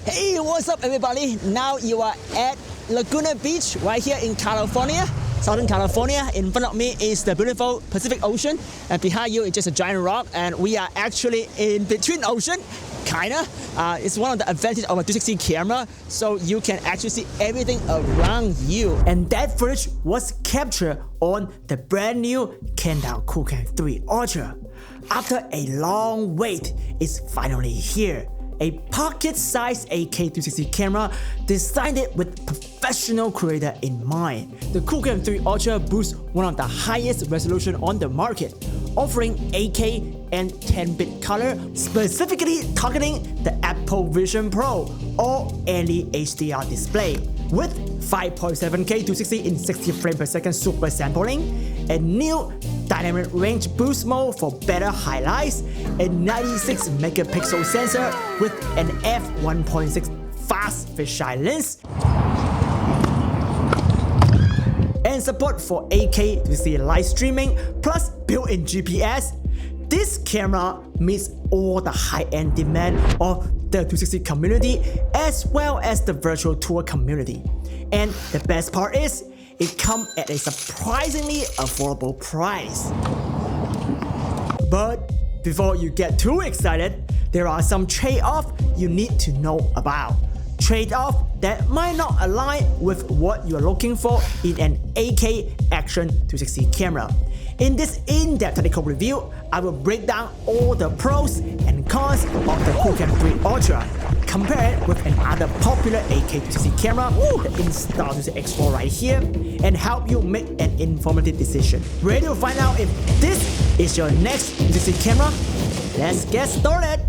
Hey, what's up everybody? Now you are at Laguna Beach right here in California, Southern California. In front of me is the beautiful Pacific Ocean, and behind you is just a giant rock, and we are actually in between ocean, kinda. It's one of the advantages of a 360 camera, so you can actually see everything around you. And that footage was captured on the brand new Qoocam 3 Ultra. After a long wait, it's finally here. A pocket-sized AK360 camera designed it with professional creator in mind. The Qoocam 3 Ultra boasts one of the highest resolution on the market, offering 8K and 10-bit color, specifically targeting the Apple Vision Pro or any HDR display. With 5.7K 260 in 60 frames per second super sampling, a new dynamic range boost mode for better highlights, a 96 megapixel sensor with an f1.6 fast fisheye lens, and support for 8K 360 live streaming plus built-in GPS. This camera meets all the high-end demand of the 360 community as well as the virtual tour community. And the best part is, it comes at a surprisingly affordable price. But before you get too excited, there are some trade-offs you need to know about. Trade-offs that might not align with what you're looking for in an 8K action 360 camera. In this in-depth technical review, I will break down all the pros and cons of the Qoocam 3 Ultra, compare it with another popular 8K 360 camera, the Insta360 X4 right here, and help you make an informative decision. Ready to find out if this is your next 360 camera? Let's get started!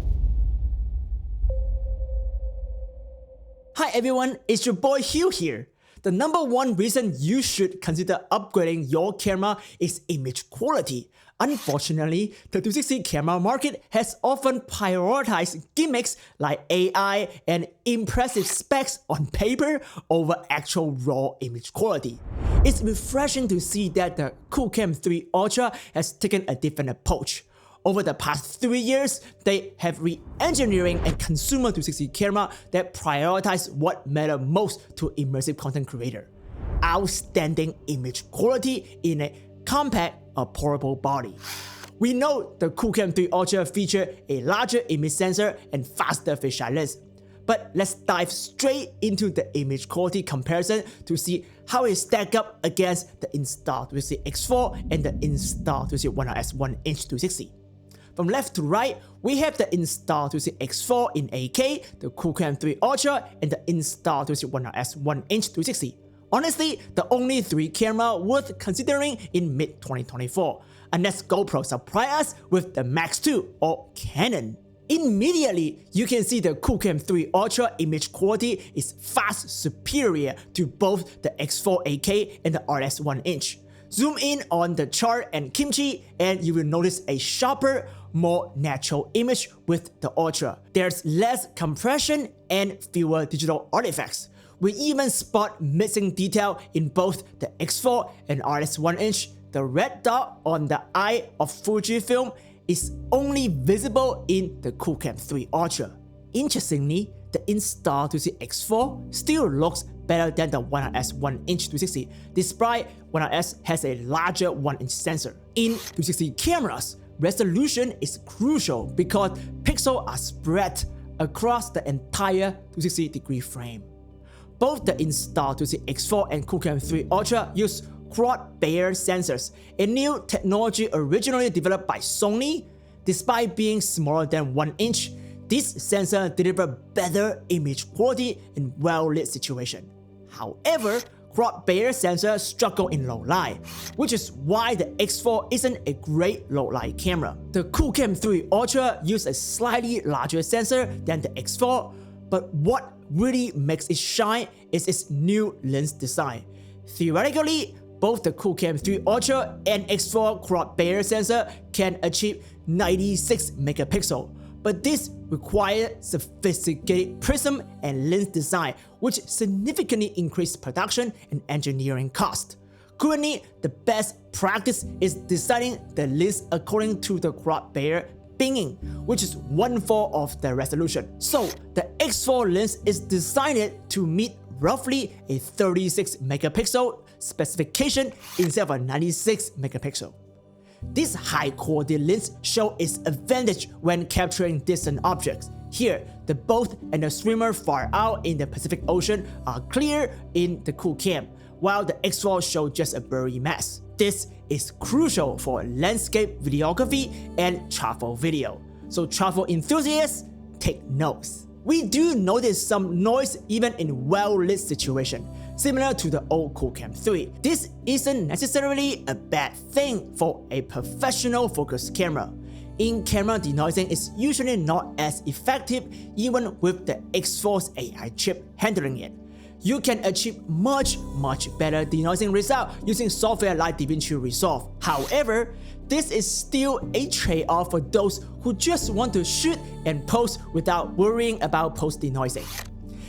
Hi everyone, it's your boy Hugh here. The number one reason you should consider upgrading your camera is image quality. Unfortunately, the 360 camera market has often prioritized gimmicks like AI and impressive specs on paper over actual raw image quality. It's refreshing to see that the Qoocam 3 Ultra has taken a different approach. Over the past 3 years, they have re-engineering a consumer 360 camera that prioritizes what matters most to immersive content creator: outstanding image quality in a compact, portable body. We know the Qoocam 3 Ultra features a larger image sensor and faster fisheye lens. But let's dive straight into the image quality comparison to see how it stacks up against the Insta360 X4 and the Insta360 1S 1-inch 360. From left to right, we have the Insta360 X4 in 8K, the Qoocam 3 Ultra, and the Insta360 1S 1-inch 360. Honestly, the only 3 cameras worth considering in mid-2024, unless GoPro surprise us with the Max 2 or Canon. Immediately, you can see the Qoocam 3 Ultra image quality is fast superior to both the X4 8K and the RS 1-inch. Zoom in on the chart and kimchi and you will notice a sharper, more natural image with the Ultra. There's less compression and fewer digital artifacts. We even spot missing detail in both the X4 and RS 1-inch. The red dot on the eye of Fujifilm is only visible in the Qoocam 3 Ultra. Interestingly, the Insta360 X4 still looks better than the 1S 1-inch 360, despite 1S has a larger 1-inch sensor. In 360 cameras, resolution is crucial because pixels are spread across the entire 360-degree frame. Both the Insta360 X4 and Qoocam 3 Ultra use quad-layer sensors, a new technology originally developed by Sony. Despite being smaller than 1 inch, this sensor delivers better image quality in well-lit situations. However, quad-layer sensors struggle in low light, which is why the X4 isn't a great low light camera. The Qoocam 3 Ultra uses a slightly larger sensor than the X4, but what really makes it shine is its new lens design. Theoretically, both the Qoocam 3 Ultra and X4 quad-layer sensor can achieve 96 megapixels, but this requires sophisticated prism and lens design, which significantly increase production and engineering cost. Currently, the best practice is designing the lens according to the quad-layer pinging, which is 1/4 of the resolution. So the X4 lens is designed to meet roughly a 36 megapixel specification instead of a 96 megapixel. This high-quality lens shows its advantage when capturing distant objects. Here, the boat and the swimmer far out in the Pacific Ocean are clear in the Qoocam, while the X4 shows just a blurry mess. This is crucial for landscape videography and travel video. So travel enthusiasts, take notes. We do notice some noise even in well-lit situations, similar to the old Qoocam 3. This isn't necessarily a bad thing for a professional focus camera. In-camera denoising is usually not as effective even with the X4's AI chip handling it. You can achieve much better denoising result using software like DaVinci Resolve. However, this is still a trade-off for those who just want to shoot and post without worrying about post-denoising.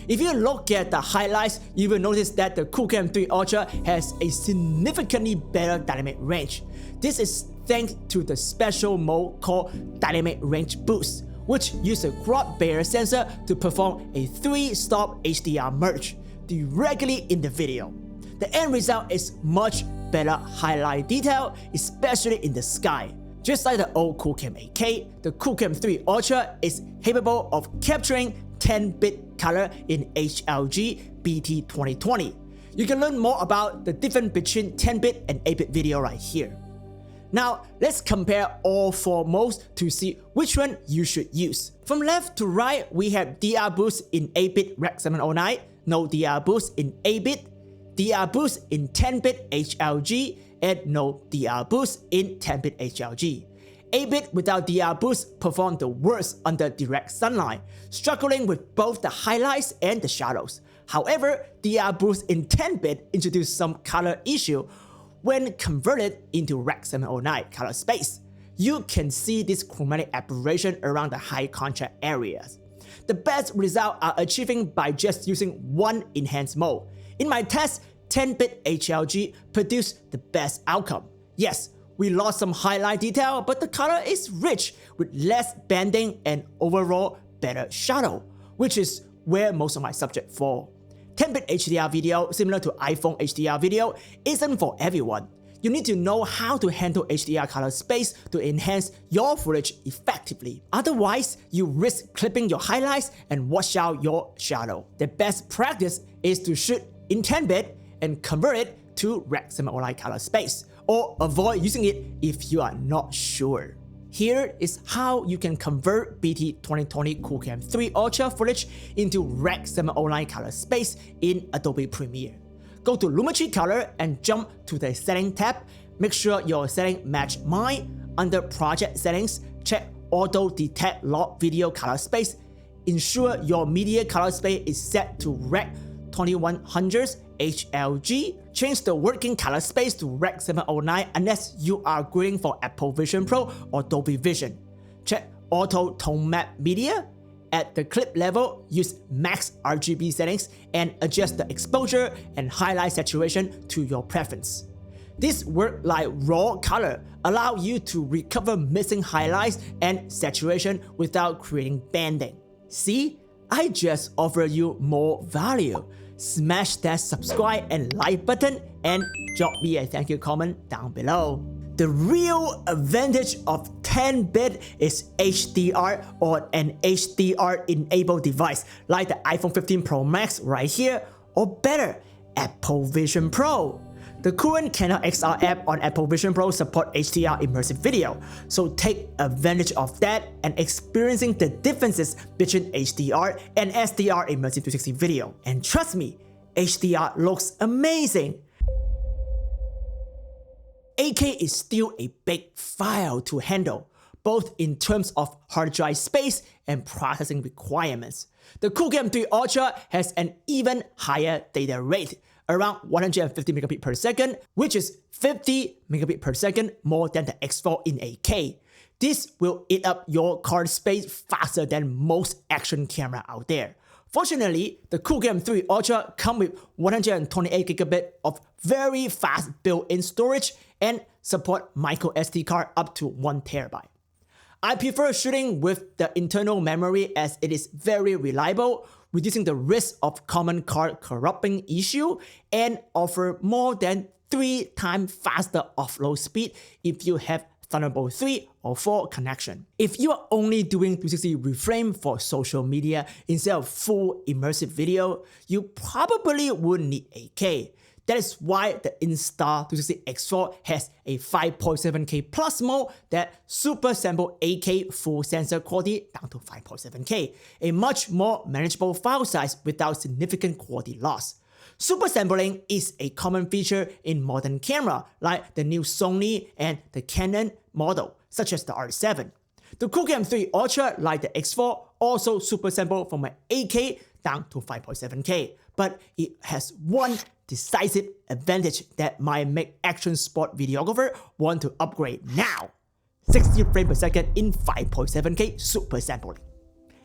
If you look at the highlights, you will notice that the Qoocam 3 Ultra has a significantly better dynamic range. This is thanks to the special mode called Dynamic Range Boost, which uses a quad barrier sensor to perform a 3-stop HDR merge directly in the video. The end result is much better highlight detail, especially in the sky. Just like the old Qoocam 8K, the Qoocam 3 Ultra is capable of capturing 10-bit color in HLG BT 2020. You can learn more about the difference between 10-bit and 8-bit video right here. Now, let's compare all 4 modes to see which one you should use. From left to right, we have DR boost in 8-bit Rec 709, no DR boost in 8-bit, DR boost in 10-bit HLG, and no DR boost in 10-bit HLG. 8-bit without DR boost performed the worst under direct sunlight, struggling with both the highlights and the shadows. However, DR boost in 10-bit introduced some color issue when converted into Rec 709 color space. You can see this chromatic aberration around the high contrast areas. The best results are achieving by just using one enhanced mode. In my test, 10-bit HLG produced the best outcome. Yes, we lost some highlight detail, but the color is rich with less banding and overall better shadow, which is where most of my subjects fall. 10-bit HDR video, similar to iPhone HDR video, isn't for everyone. You need to know how to handle HDR color space to enhance your footage effectively. Otherwise, you risk clipping your highlights and wash out your shadow. The best practice is to shoot in 10-bit and convert it to Rec 709 color space, or avoid using it if you are not sure. Here is how you can convert BT 2020 Qoocam 3 Ultra footage into Rec 709 color space in Adobe Premiere. Go to Lumetri Color and jump to the Setting tab. Make sure your setting match mine. Under Project Settings, check Auto Detect Lock Video Color Space. Ensure your media color space is set to Rec 2100 HLG. Change the working color space to Rec 709 unless you are grading for Apple Vision Pro or Dolby Vision. Check Auto Tone Map Media. At the clip level, use max RGB settings and adjust the exposure and highlight saturation to your preference. This work like raw color allow you to recover missing highlights and saturation without creating banding. See, I just offered you more value. Smash that subscribe and like button and drop me a thank you comment down below. The real advantage of 10-bit is HDR or an HDR-enabled device like the iPhone 15 Pro Max right here, or better, Apple Vision Pro. The current Canon XR app on Apple Vision Pro support HDR immersive video, so take advantage of that and experiencing the differences between HDR and SDR immersive 360 video. And trust me, HDR looks amazing. 8K is still a big file to handle, both in terms of hard drive space and processing requirements. The Qoocam 3 Ultra has an even higher data rate, around 150 megabit per second, which is 50 megabit per second more than the X4 in 8K. This will eat up your card space faster than most action camera out there. Fortunately, the Qoocam 3 Ultra comes with 128 gigabit of very fast built-in storage and support micro SD card up to 1 terabyte. I prefer shooting with the internal memory as it is very reliable, reducing the risk of common card corrupting issue, and offer more than 3 times faster offload speed if you have Thunderbolt 3 or 4 connection. If you are only doing 360 reframe for social media instead of full immersive video, you probably would need 8K. That is why the Insta360 X4 has a 5.7K plus mode that super sample 8K full sensor quality down to 5.7K, a much more manageable file size without significant quality loss. Super sampling is a common feature in modern camera like the new Sony and the Canon model, such as the R7. The Qoocam 3 Ultra, like the X4, also super sample from an 8K down to 5.7K, but it has one decisive advantage that might make action sport videographer want to upgrade now: 60 frames per second in 5.7K super sampling.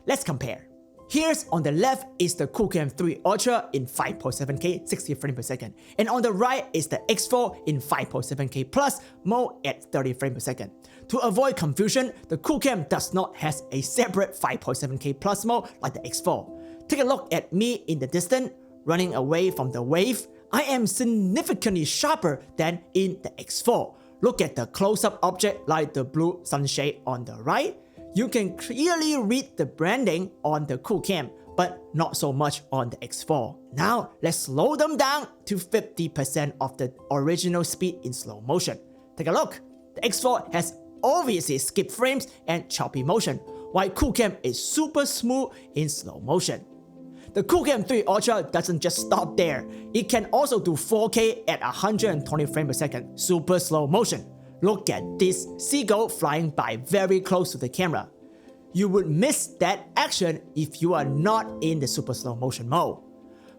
Let's compare. Here's on the left is the Qoocam 3 Ultra in 5.7K 60 frames per second, and on the right is the X4 in 5.7K plus mode at 30 frames per second. To avoid confusion, the Qoocam does not have a separate 5.7K plus mode like the X4. Take a look at me in the distance, running away from the wave. I am significantly sharper than in the X4. Look at the close-up object like the blue sunshade on the right. You can clearly read the branding on the Qoocam, but not so much on the X4. Now, let's slow them down to 50% of the original speed in slow motion. Take a look. The X4 has obviously skipped frames and choppy motion, while Qoocam is super smooth in slow motion. The Qoocam 3 Ultra doesn't just stop there. It can also do 4K at 120 frames per second, super slow motion. Look at this seagull flying by very close to the camera. You would miss that action if you are not in the super slow motion mode.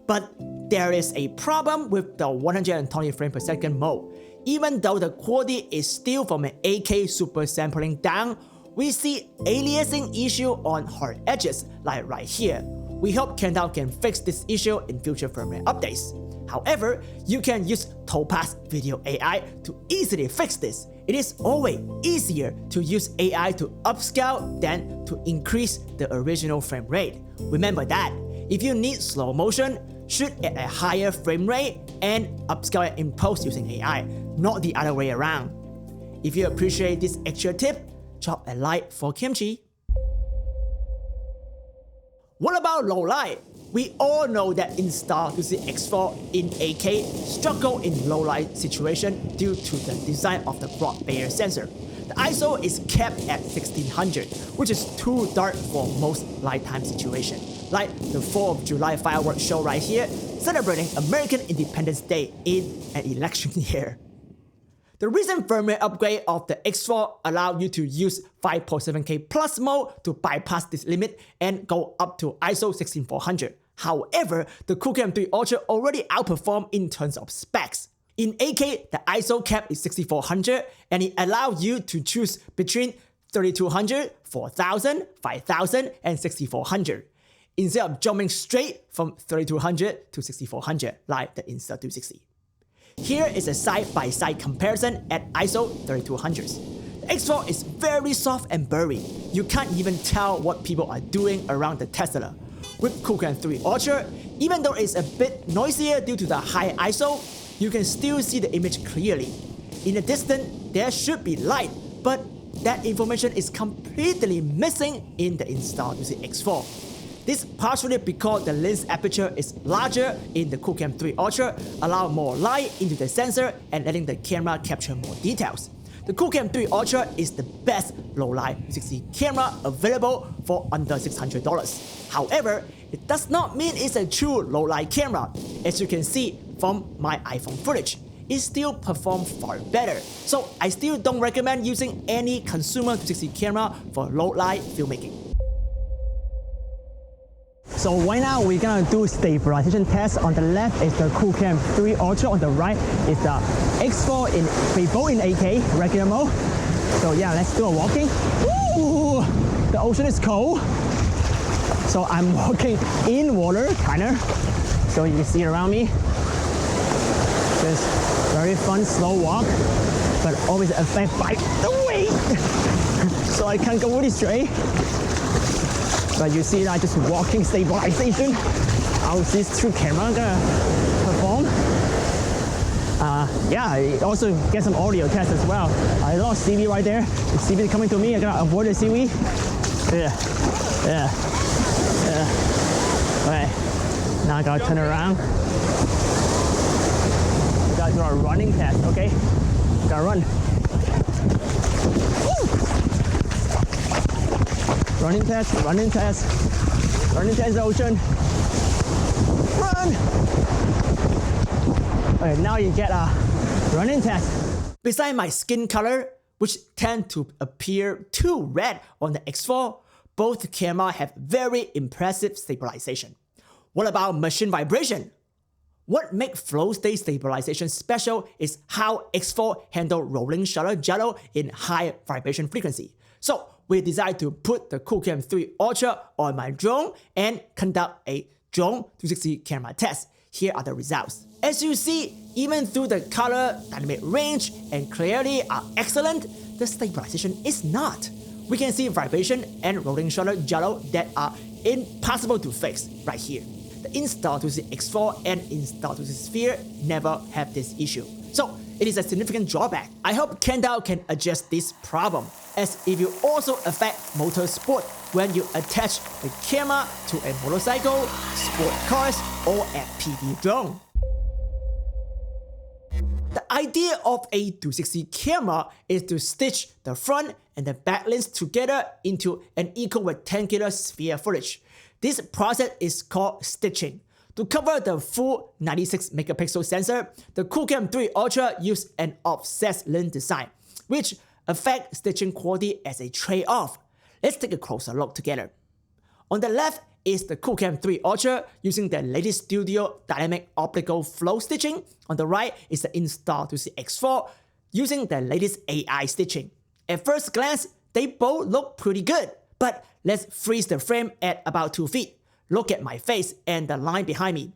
But there is a problem with the 120 frames per second mode. Even though the quality is still from an 8K super sampling down, we see aliasing issue on hard edges like right here. We hope Canon can fix this issue in future firmware updates. However, you can use Topaz Video AI to easily fix this. It is always easier to use AI to upscale than to increase the original frame rate. Remember that. If you need slow motion, shoot at a higher frame rate and upscale it in post using AI, not the other way around. If you appreciate this extra tip, drop a like for Kimchi. What about low light? We all know that Insta360 X4 in 8K struggle in low light situation due to the design of the broad Bayer sensor. The ISO is kept at 1600, which is too dark for most nighttime situation, like the 4th of July fireworks show right here, celebrating American Independence Day in an election year. The recent firmware upgrade of the X4 allowed you to use 5.7K plus mode to bypass this limit and go up to ISO 16400. However, the Qoocam 3 Ultra already outperformed in terms of specs. In 8K, the ISO cap is 6400 and it allows you to choose between 3200, 4000, 5000 and 6400, instead of jumping straight from 3200 to 6400 like the Insta360. Here is a side-by-side comparison at ISO 3200s. The X4 is very soft and blurry. You can't even tell what people are doing around the Tesla. With Qoocam 3 Ultra, even though it's a bit noisier due to the high ISO, you can still see the image clearly. In the distance, there should be light, but that information is completely missing in the Insta360 X4. This partially because the lens aperture is larger in the Qoocam 3 Ultra, allow more light into the sensor and letting the camera capture more details. The Qoocam 3 Ultra is the best low-light 360 camera available for under $600. However, it does not mean it's a true low-light camera. As you can see from my iPhone footage, it still performs far better. So I still don't recommend using any consumer 360 camera for low-light filmmaking. So right now we're gonna do stabilization test. On the left is the Qoocam 3 Ultra, on the right is the X4 in both in 8K regular mode. So yeah, let's do a walking. Woo! The ocean is cold. So I'm walking in water, kinda. So you can see around me. Just very fun, slow walk, but always affected by the weight. so I can't go really straight. But you see that just walking stabilization, how these two cameras gonna perform. Yeah, I also get some audio test as well. I lost CV right there. The CV is coming to me. I gotta avoid the CV. Yeah. Okay. Now I gotta turn around. We gotta do a running test. Okay. Gotta run. Running test, ocean. Run! Okay, now you get a running test. Besides my skin color, which tend to appear too red on the X4, both cameras have very impressive stabilization. What about machine vibration? What makes flow state stabilization special is how X4 handle rolling shutter jello in high vibration frequency. So we decided to put the Qoocam 3 Ultra on my drone and conduct a drone 360 camera test. Here are the results. As you see, even though the color, dynamic range, and clarity are excellent, the stabilization is not. We can see vibration and rolling shutter jello that are impossible to fix right here. The Insta360 X4 and Insta360 Sphere never have this issue. So it is a significant drawback. I hope Kendall can adjust this problem, as it will also affect motorsport when you attach the camera to a motorcycle, sport cars, or FPV drone. The idea of a 360 camera is to stitch the front and the back lens together into an eco-rectangular sphere footage. This process is called stitching. To cover the full 96 megapixel sensor, the Qoocam 3 Ultra used an offset lens design, which affects stitching quality as a trade-off. Let's take a closer look together. On the left is the Qoocam 3 Ultra using the latest studio dynamic optical flow stitching. On the right is the Insta360 X4 using the latest AI stitching. At first glance, they both look pretty good, but let's freeze the frame at about 2 feet. Look at my face and the line behind me.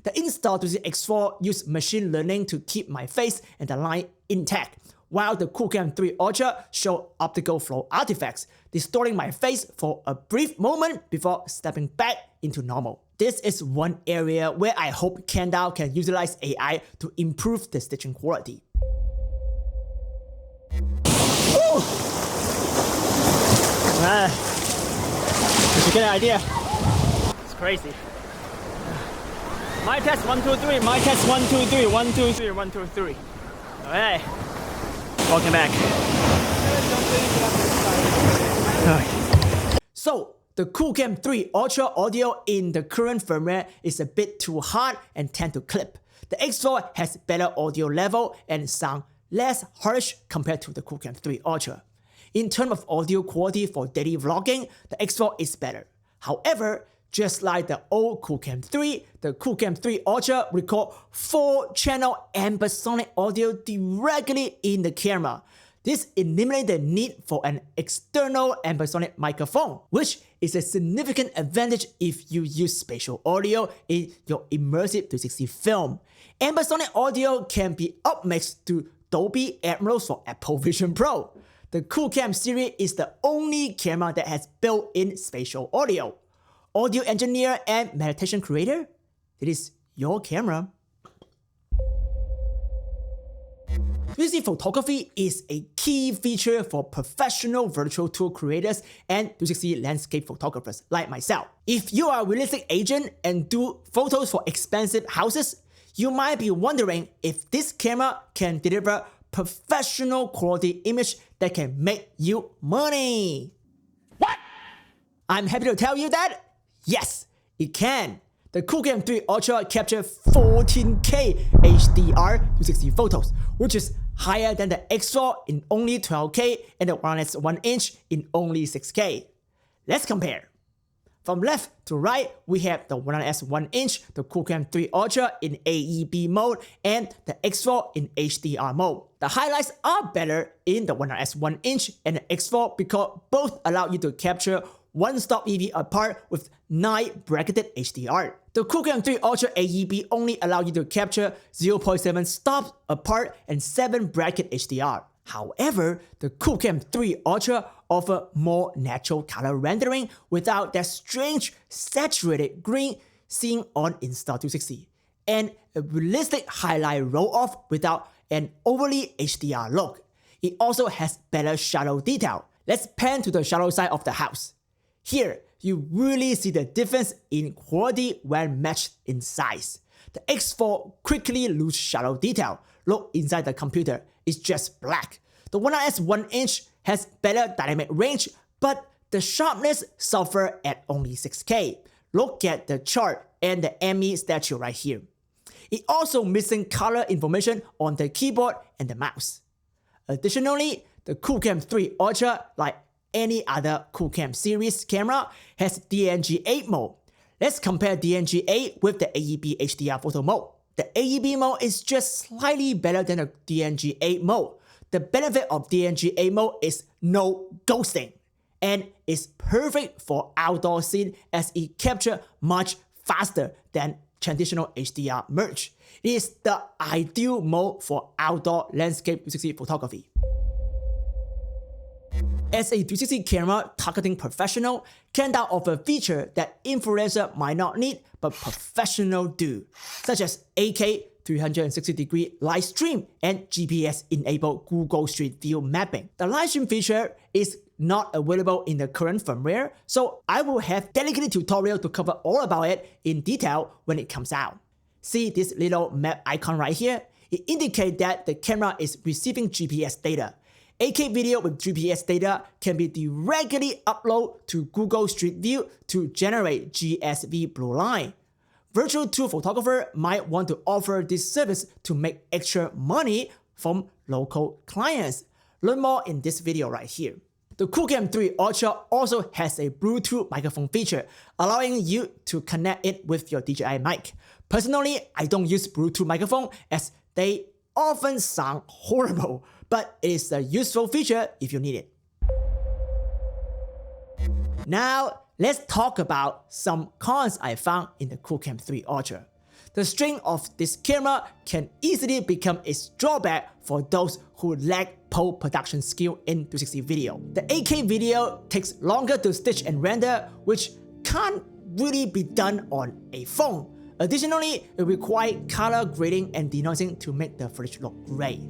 The Insta360 X4 used machine learning to keep my face and the line intact, while the Qoocam 3 Ultra showed optical flow artifacts, distorting my face for a brief moment before stepping back into normal. This is one area where I hope Kendall can utilize AI to improve the stitching quality. You get an idea? It's crazy. My test 1, 2, 3. My test 1, 2, 3. 1, 2, 3. 1, 2, 3. Alright. Welcome back. So, the Qoocam 3 Ultra audio in the current firmware is a bit too hard and tend to clip. The X4 has better audio level and sound less harsh compared to the Qoocam 3 Ultra. In terms of audio quality for daily vlogging, the X4 is better. However, just like the old Qoocam 3, the Qoocam 3 Ultra record 4-channel ambisonic audio directly in the camera. This eliminates the need for an external ambisonic microphone, which is a significant advantage if you use spatial audio in your immersive 360 film. Ambisonic audio can be upmixed to Dolby Atmos for Apple Vision Pro. The Qoocam series is the only camera that has built-in spatial audio. Audio engineer and meditation creator, it is your camera. 360 photography is a key feature for professional virtual tour creators and 360 landscape photographers like myself. If you are a real estate agent and do photos for expensive houses, you might be wondering if this camera can deliver professional quality image that can make you money. What? I'm happy to tell you that, yes, it can. The Qoocam 3 Ultra captured 14K HDR 360 photos, which is higher than the X4 in only 12K and the 1x1" in only 6K. Let's compare. From left to right, we have the 1x1", the Qoocam 3 Ultra in AEB mode, and the X4 in HDR mode. The highlights are better in the 1x1" and the X4 because both allow you to capture one stop EV apart with 9 bracketed HDR. The Qoocam 3 Ultra AEB only allow you to capture 0.7 stops apart and 7 bracket HDR. However, the Qoocam 3 Ultra offers more natural color rendering without that strange saturated green seen on Insta360, and a realistic highlight roll-off without an overly HDR look. It also has better shadow detail. Let's pan to the shadow side of the house. Here, you really see the difference in quality when matched in size. The X4 quickly loses shadow detail. Look inside the computer, it's just black. The 1RS 1-inch has better dynamic range, but the sharpness suffers at only 6K. Look at the chart and the Emmy statue right here. It also missing color information on the keyboard and the mouse. Additionally, the Qoocam 3 Ultra, like any other Qoocam series camera, has DNG8 mode. Let's compare DNG8 with the AEB HDR photo mode. The AEB mode is just slightly better than the DNG8 mode. The benefit of DNG8 mode is no ghosting, and is perfect for outdoor scene as it captures much faster than traditional HDR merge. It is the ideal mode for outdoor landscape 360 photography. As a 360 camera targeting professional, Canada offers a feature that influencers might not need but professionals do, such as 8K 360-degree live stream and GPS-enabled Google Street View mapping. The live stream feature is not available in the current firmware, so I will have dedicated tutorial to cover all about it in detail when it comes out. See this little map icon right here? It indicates that the camera is receiving GPS data. 8K video with GPS data can be directly uploaded to Google Street View to generate GSV blue line. Virtual tour photographer might want to offer this service to make extra money from local clients. Learn more in this video right here. The Qoocam 3 Ultra also has a Bluetooth microphone feature, allowing you to connect it with your DJI mic. Personally, I don't use Bluetooth microphone as they often sound horrible, but it is a useful feature if you need it. Now, let's talk about some cons I found in the Qoocam 3 Ultra. The strength of this camera can easily become a drawback for those who lack post-production skill in 360 video. The 8K video takes longer to stitch and render, which can't really be done on a phone. Additionally, it requires color grading and denoising to make the footage look great.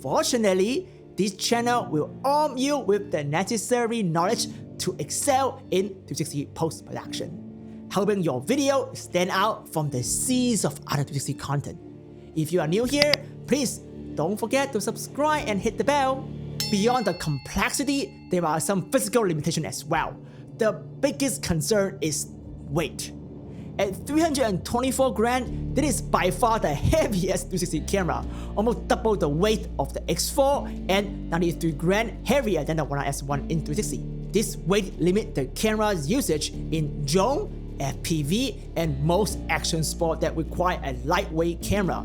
Fortunately, this channel will arm you with the necessary knowledge to excel in 360 post-production, helping your video stand out from the seas of other 360 content. If you are new here, please don't forget to subscribe and hit the bell. Beyond the complexity, there are some physical limitations as well. The biggest concern is weight. At 324 grams, this is by far the heaviest 360 camera, almost double the weight of the X4 and 93 grams heavier than the 1RS1 in 360. This weight limits the camera's usage in drone, FPV, and most action sports that require a lightweight camera.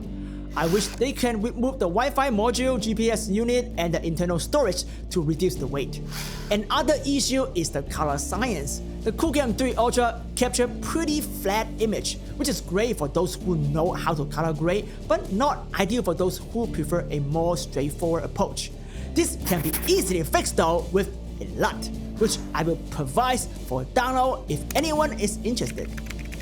I wish they can remove the Wi-Fi module, GPS unit, and the internal storage to reduce the weight. Another issue is the color science. The Qoocam 3 Ultra captures pretty flat image, which is great for those who know how to color grade, but not ideal for those who prefer a more straightforward approach. This can be easily fixed though with a LUT, which I will provide for download if anyone is interested.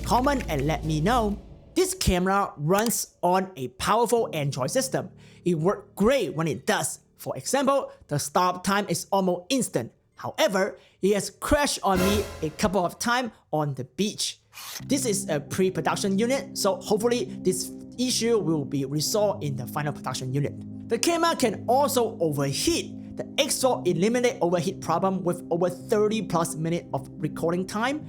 Comment and let me know. This camera runs on a powerful Android system. It works great when it does. For example, the startup time is almost instant. However, it has crashed on me a couple of times on the beach. This is a pre-production unit, so hopefully this issue will be resolved in the final production unit. The camera can also overheat. The X4 eliminates overheat problem with over 30+ minutes of recording time.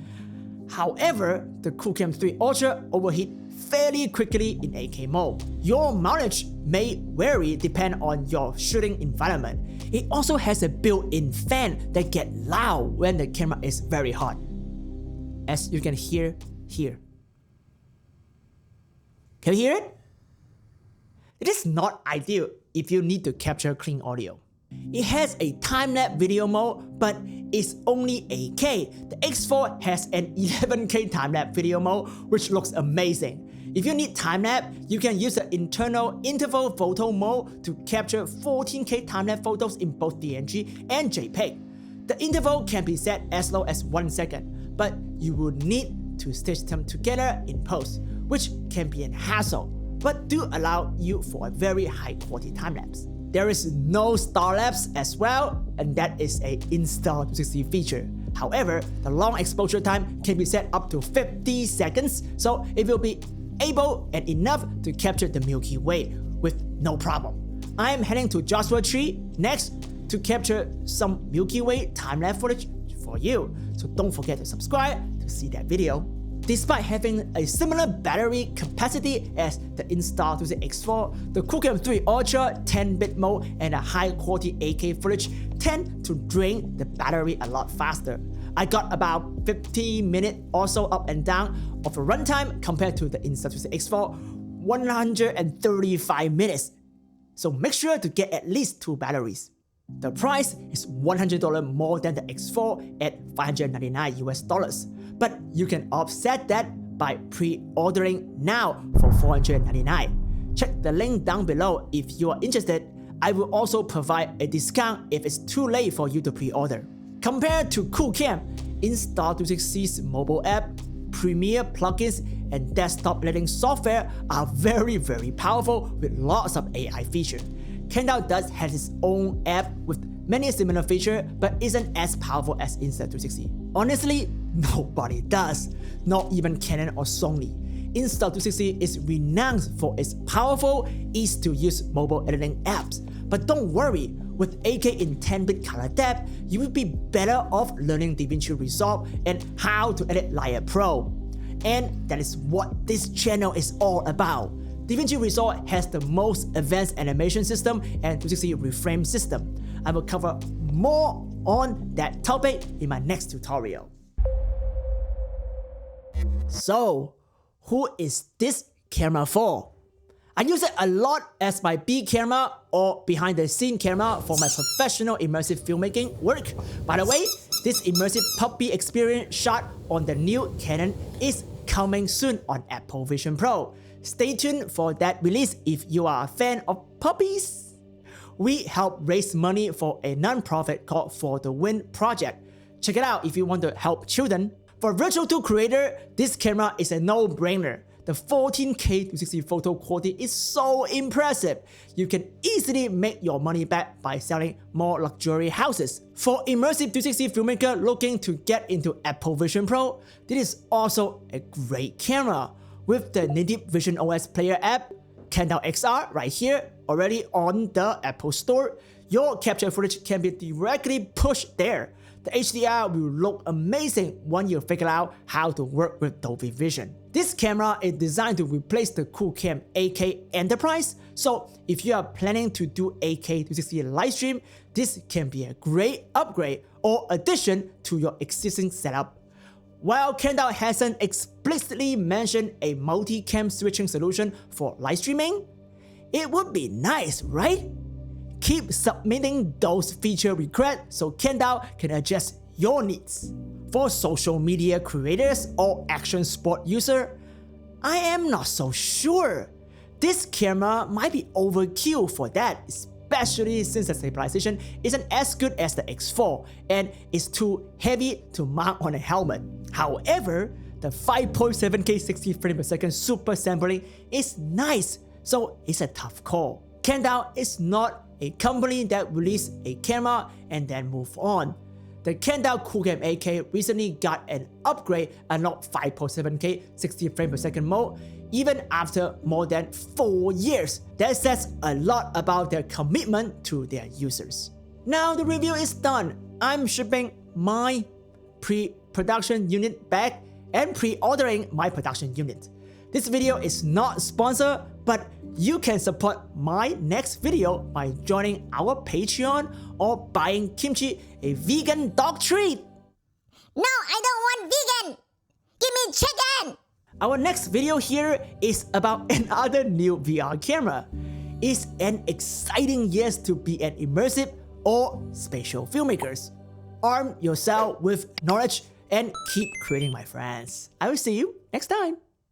However, the Qoocam 3 Ultra overheat fairly quickly in 8K mode. Your mileage may vary depending on your shooting environment. It also has a built-in fan that gets loud when the camera is very hot, as you can hear here. Can you hear it? It is not ideal if you need to capture clean audio. It has a time-lapse video mode, but it's only 8K. The X4 has an 11K time-lapse video mode, which looks amazing. If you need time-lapse, you can use the internal interval photo mode to capture 14K time-lapse photos in both PNG and JPEG. The interval can be set as low as 1 second, but you will need to stitch them together in post, which can be a hassle, but do allow you for a very high quality time-lapse. There is no star lapse as well, and that is a Insta360 feature. However, the long exposure time can be set up to 50 seconds, so it will be able and enough to capture the Milky Way with no problem. I am heading to Joshua Tree next to capture some Milky Way time-lapse footage for you, so don't forget to subscribe to see that video. Despite having a similar battery capacity as the Insta360 X4, the Qoocam 3 Ultra 10-bit mode and a high-quality 8K footage tend to drain the battery a lot faster. I got about 50 minutes or so up and down of a runtime compared to the Insta360 X4, 135 minutes. So make sure to get at least 2 batteries. The price is $100 more than the X4 at $599 US, but you can offset that by pre-ordering now for $499. Check the link down below if you are interested. I will also provide a discount if it's too late for you to pre-order. Compared to Qoocam, Insta360's mobile app, Premiere plugins, and desktop editing software are very powerful with lots of AI features. Candout does have its own app with many similar features, but isn't as powerful as Insta360. Honestly, nobody does, not even Canon or Sony. Insta360 is renowned for its powerful, easy-to-use mobile editing apps. But don't worry, with 8K in 10-bit color depth, you will be better off learning DaVinci Resolve and how to edit Lightroom Pro. And that is what this channel is all about. DaVinci Resolve has the most advanced animation system and 360 reframe system. I will cover more on that topic in my next tutorial. So, who is this camera for? I use it a lot as my B camera or behind the scene camera for my professional immersive filmmaking work. By the way, this immersive puppy experience shot on the new Canon is coming soon on Apple Vision Pro. Stay tuned for that release if you are a fan of puppies. We help raise money for a non-profit called For the Win project. Check it out if you want to help children. For Virtual Tool creator, this camera is a no-brainer. The 14K 360 photo quality is so impressive. You can easily make your money back by selling more luxury houses. For immersive 360 filmmaker looking to get into Apple Vision Pro, this is also a great camera. With the native Vision OS Player app, Candout XR right here, already on the Apple Store, your capture footage can be directly pushed there. The HDR will look amazing when you figure out how to work with Dolby Vision. This camera is designed to replace the Qoocam 8K Enterprise, so if you are planning to do 8K 360 livestream, this can be a great upgrade or addition to your existing setup. While Candout hasn't explicitly mentioned a multi-cam switching solution for live streaming, it would be nice, right? Keep submitting those feature requests so Candout can adjust your needs. For social media creators or action sport user, I am not so sure. This camera might be overkill for that, especially since the stabilization isn't as good as the X4 and is too heavy to mount on a helmet. However, the 5.7K 60 frames per second super sampling is nice, so it's a tough call. Candout is not a company that released a camera and then move on. The Candout Qoocam 8K recently got an upgrade unlocked 5.7K 60 frames per second mode even after more than 4 years. That says a lot about their commitment to their users. Now the review is done. I'm shipping my pre-production unit back and pre-ordering my production unit. This video is not sponsored, but you can support my next video by joining our Patreon or buying kimchi, a vegan dog treat. No, I don't want vegan! Give me chicken! Our next video here is about another new VR camera. It's an exciting year to be an immersive or spatial filmmakers. Arm yourself with knowledge and keep creating, my friends. I will see you next time.